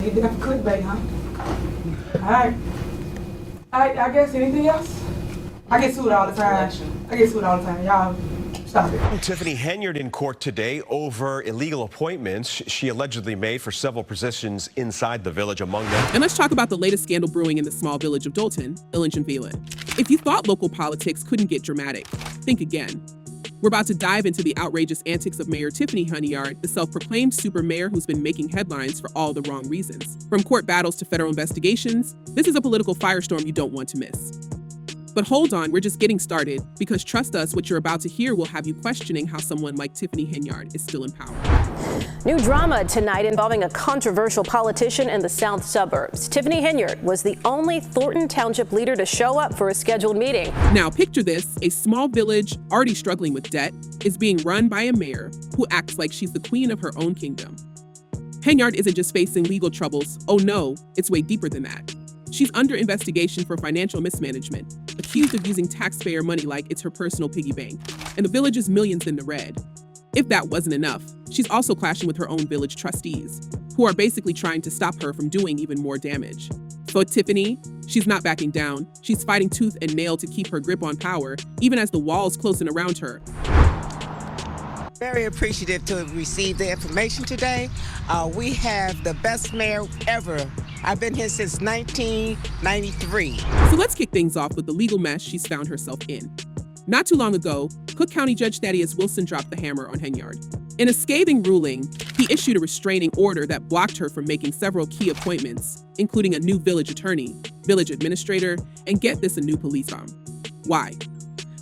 You got the clickbait, huh? Alright. I guess anything else? I get sued all the time. Y'all stop it. Tiffany Henyard in court today over illegal appointments she allegedly made for several positions inside the village, among them. And let's talk about the latest scandal brewing in the small village of Dolton, Illinois. If you thought local politics couldn't get dramatic, think again. We're about to dive into the outrageous antics of Mayor Tiffany Henyard, the self-proclaimed super mayor who's been making headlines for all the wrong reasons. From court battles to federal investigations, this is a political firestorm you don't want to miss. But hold on, we're just getting started, because trust us, what you're about to hear will have you questioning how someone like Tiffany Henyard is still in power. New drama tonight involving a controversial politician in the south suburbs. Tiffany Henyard was the only Thornton Township leader to show up for a scheduled meeting. Now picture this, a small village already struggling with debt is being run by a mayor who acts like she's the queen of her own kingdom. Henyard isn't just facing legal troubles, oh no, it's way deeper than that. She's under investigation for financial mismanagement, accused of using taxpayer money like it's her personal piggy bank, and the village is millions in the red. If that wasn't enough, she's also clashing with her own village trustees, who are basically trying to stop her from doing even more damage. For Tiffany, she's not backing down. She's fighting tooth and nail to keep her grip on power, even as the walls closing around her. Very appreciative to receive the information today. We have the best mayor ever. I've been here since 1993. So let's kick things off with the legal mess she's found herself in. Not too long ago, Cook County Judge Thaddeus Wilson dropped the hammer on Henyard. In a scathing ruling, he issued a restraining order that blocked her from making several key appointments, including a new village attorney, village administrator, and get this, a new police arm. Why?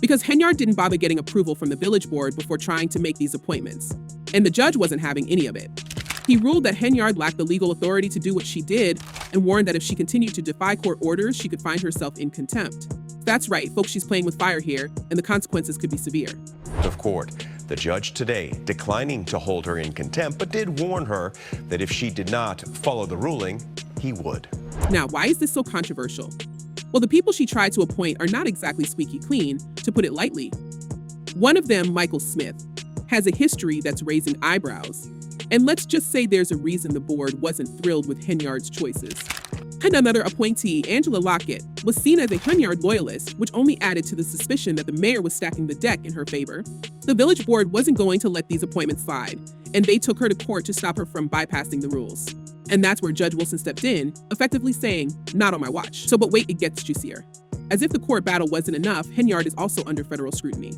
Because Henyard didn't bother getting approval from the village board before trying to make these appointments, and the judge wasn't having any of it. He ruled that Henyard lacked the legal authority to do what she did and warned that if she continued to defy court orders, she could find herself in contempt. That's right, folks, she's playing with fire here, and the consequences could be severe. Of court, the judge today declining to hold her in contempt, but did warn her that if she did not follow the ruling, he would. Now, why is this so controversial? Well, the people she tried to appoint are not exactly squeaky clean, to put it lightly. One of them, Michael Smith, has a history that's raising eyebrows. And let's just say there's a reason the board wasn't thrilled with Henyard's choices. And another appointee, Angela Lockett, was seen as a Henyard loyalist, which only added to the suspicion that the mayor was stacking the deck in her favor. The village board wasn't going to let these appointments slide, and they took her to court to stop her from bypassing the rules. And that's where Judge Wilson stepped in, effectively saying, not on my watch. So, but wait, it gets juicier. As if the court battle wasn't enough, Henyard is also under federal scrutiny.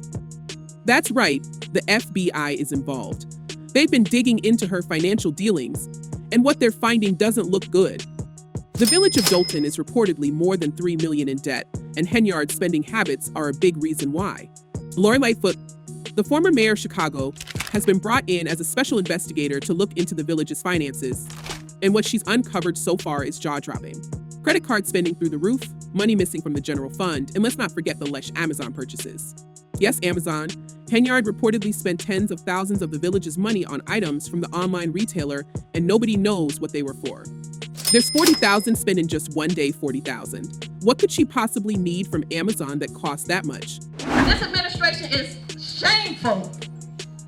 That's right, the FBI is involved. They've been digging into her financial dealings, and what they're finding doesn't look good. The village of Dolton is reportedly more than $3 million in debt, and Henyard's spending habits are a big reason why. Lori Lightfoot, the former mayor of Chicago, has been brought in as a special investigator to look into the village's finances, and what she's uncovered so far is jaw-dropping. Credit card spending through the roof, money missing from the general fund, and let's not forget the lush Amazon purchases. Yes, Amazon. Henyard reportedly spent tens of thousands of the village's money on items from the online retailer, and nobody knows what they were for. There's $40,000 spent in just one day, $40,000. What could she possibly need from Amazon that costs that much? This administration is shameful.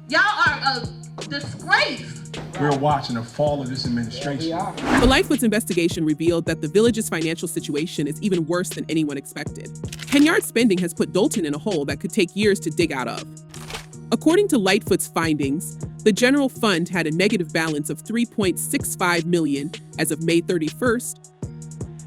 Y'all are a disgrace. We're watching the fall of this administration. The Lightfoot's investigation revealed that the village's financial situation is even worse than anyone expected. Henyard's spending has put Dolton in a hole that could take years to dig out of. According to Lightfoot's findings, the general fund had a negative balance of $3.65 million as of May 31st,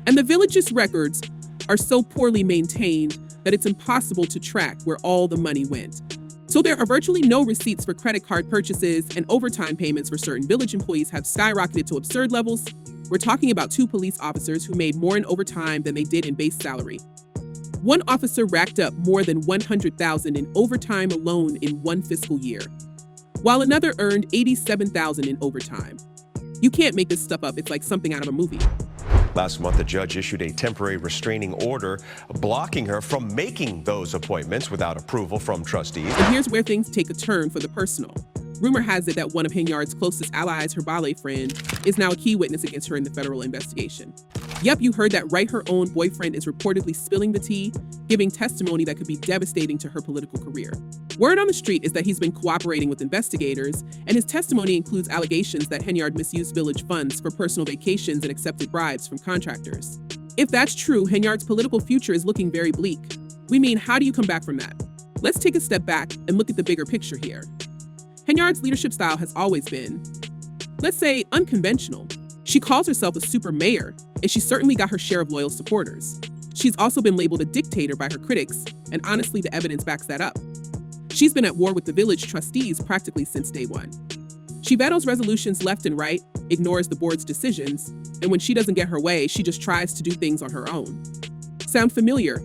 and the village's records are so poorly maintained that it's impossible to track where all the money went. So there are virtually no receipts for credit card purchases, and overtime payments for certain village employees have skyrocketed to absurd levels. We're talking about 2 police officers who made more in overtime than they did in base salary. One officer racked up more than $100,000 in overtime alone in one fiscal year, while another earned $87,000 in overtime. You can't make this stuff up, it's like something out of a movie. Last month, the judge issued a temporary restraining order blocking her from making those appointments without approval from trustees. And here's where things take a turn for the personal. Rumor has it that one of Henyard's closest allies, her ballet friend, is now a key witness against her in the federal investigation. Yep, you heard that right. Her own boyfriend is reportedly spilling the tea, giving testimony that could be devastating to her political career. Word on the street is that he's been cooperating with investigators, and his testimony includes allegations that Henyard misused village funds for personal vacations and accepted bribes from contractors. If that's true, Henyard's political future is looking very bleak. We mean, how do you come back from that? Let's take a step back and look at the bigger picture here. Henyard's leadership style has always been, let's say, unconventional. She calls herself a super mayor, and she's certainly got her share of loyal supporters. She's also been labeled a dictator by her critics, and honestly, the evidence backs that up. She's been at war with the village trustees practically since day one. She vetoes resolutions left and right, ignores the board's decisions, and when she doesn't get her way, she just tries to do things on her own. Sound familiar?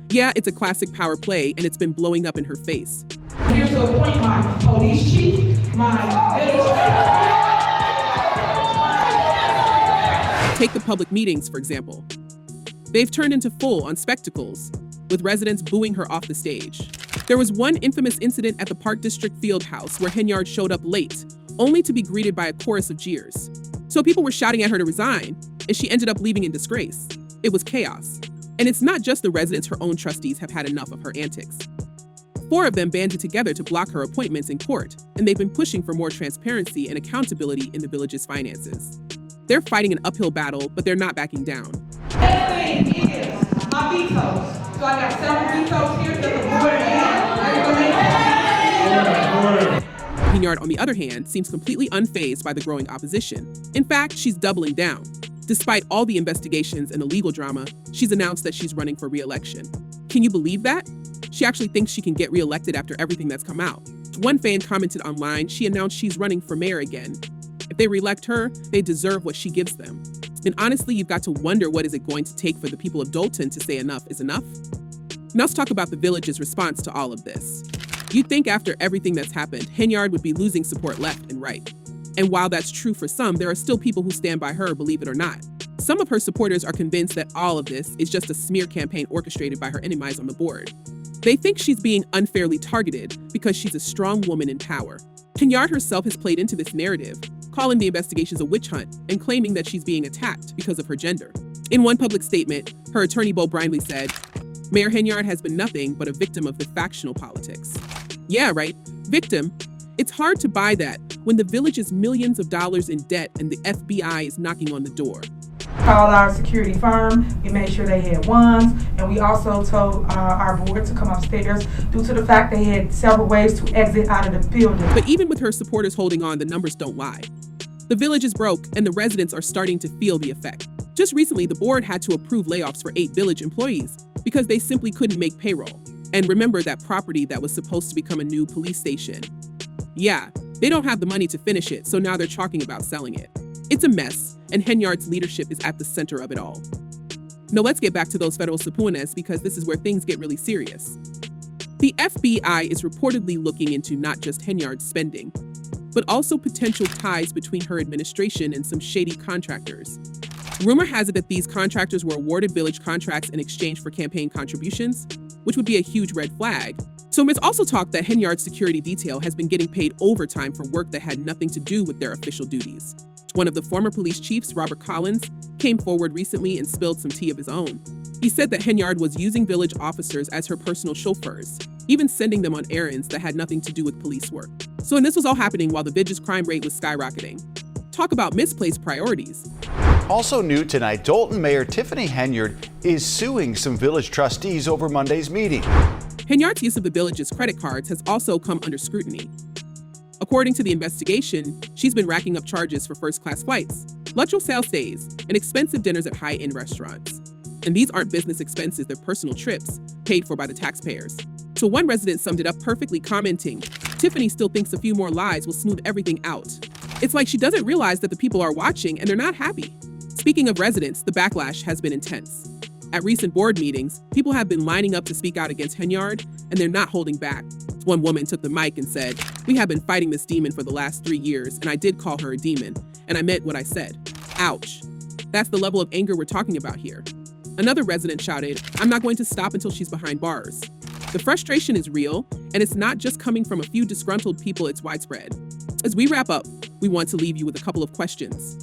Yeah, it's a classic power play, and it's been blowing up in her face. Here to appoint my police chief, my village. Take the public meetings, for example. They've turned into full-on spectacles, with residents booing her off the stage. There was one infamous incident at the Park District Field House where Henyard showed up late, only to be greeted by a chorus of jeers. So people were shouting at her to resign, and she ended up leaving in disgrace. It was chaos. And it's not just the residents, her own trustees have had enough of her antics. 4 of them banded together to block her appointments in court, and they've been pushing for more transparency and accountability in the village's finances. They're fighting an uphill battle, but they're not backing down. Next thing is my vetoes. So I got several vetoes here that the board has. Henyard, on the other hand, seems completely unfazed by the growing opposition. In fact, she's doubling down. Despite all the investigations and the legal drama, she's announced that she's running for re-election. Can you believe that? She actually thinks she can get re-elected after everything that's come out. One fan commented online, she announced she's running for mayor again. If they re-elect her, they deserve what she gives them. And honestly, you've got to wonder, what is it going to take for the people of Dolton to say enough is enough? Now let's talk about the village's response to all of this. You'd think after everything that's happened, Henyard would be losing support left and right. And while that's true for some, there are still people who stand by her, believe it or not. Some of her supporters are convinced that all of this is just a smear campaign orchestrated by her enemies on the board. They think she's being unfairly targeted because she's a strong woman in power. Henyard herself has played into this narrative, calling the investigations a witch hunt and claiming that she's being attacked because of her gender. In one public statement, her attorney Bo Brindley said, "Mayor Henyard has been nothing but a victim of the factional politics." Yeah, right, victim. It's hard to buy that when the village is millions of dollars in debt and the FBI is knocking on the door. Called our security firm, we made sure they had wands, and we also told our board to come upstairs due to the fact they had several ways to exit out of the building. But even with her supporters holding on, the numbers don't lie. The village is broke, and the residents are starting to feel the effect. Just recently, the board had to approve layoffs for 8 village employees because they simply couldn't make payroll. And remember that property that was supposed to become a new police station? Yeah, they don't have the money to finish it, so now they're talking about selling it. It's a mess, and Henyard's leadership is at the center of it all. Now let's get back to those federal subpoenas, because this is where things get really serious. The FBI is reportedly looking into not just Henyard's spending, but also potential ties between her administration and some shady contractors. Rumor has it that these contractors were awarded village contracts in exchange for campaign contributions, which would be a huge red flag. So there's also talk that Henyard's security detail has been getting paid overtime for work that had nothing to do with their official duties. One of the former police chiefs, Robert Collins, came forward recently and spilled some tea of his own. He said that Henyard was using village officers as her personal chauffeurs, even sending them on errands that had nothing to do with police work. So, and this was all happening while the village's crime rate was skyrocketing. Talk about misplaced priorities. Also new tonight, Dolton Mayor Tiffany Henyard is suing some village trustees over Monday's meeting. Henyard's use of the village's credit cards has also come under scrutiny. According to the investigation, she's been racking up charges for first-class flights, luxury sales days, and expensive dinners at high-end restaurants. And these aren't business expenses, they're personal trips, paid for by the taxpayers. So one resident summed it up perfectly, commenting, "Tiffany still thinks a few more lies will smooth everything out." It's like she doesn't realize that the people are watching and they're not happy. Speaking of residents, the backlash has been intense. At recent board meetings, people have been lining up to speak out against Henyard, and they're not holding back. One woman took the mic and said, "We have been fighting this demon for the last 3 years, and I did call her a demon, and I meant what I said. Ouch." That's the level of anger we're talking about here. Another resident shouted, "I'm not going to stop until she's behind bars." The frustration is real, and it's not just coming from a few disgruntled people, it's widespread. As we wrap up, we want to leave you with a couple of questions.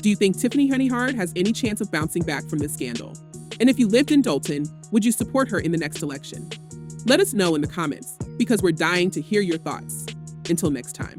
Do you think Tiffany Henyard has any chance of bouncing back from this scandal? And if you lived in Dolton, would you support her in the next election? Let us know in the comments, because we're dying to hear your thoughts. Until next time.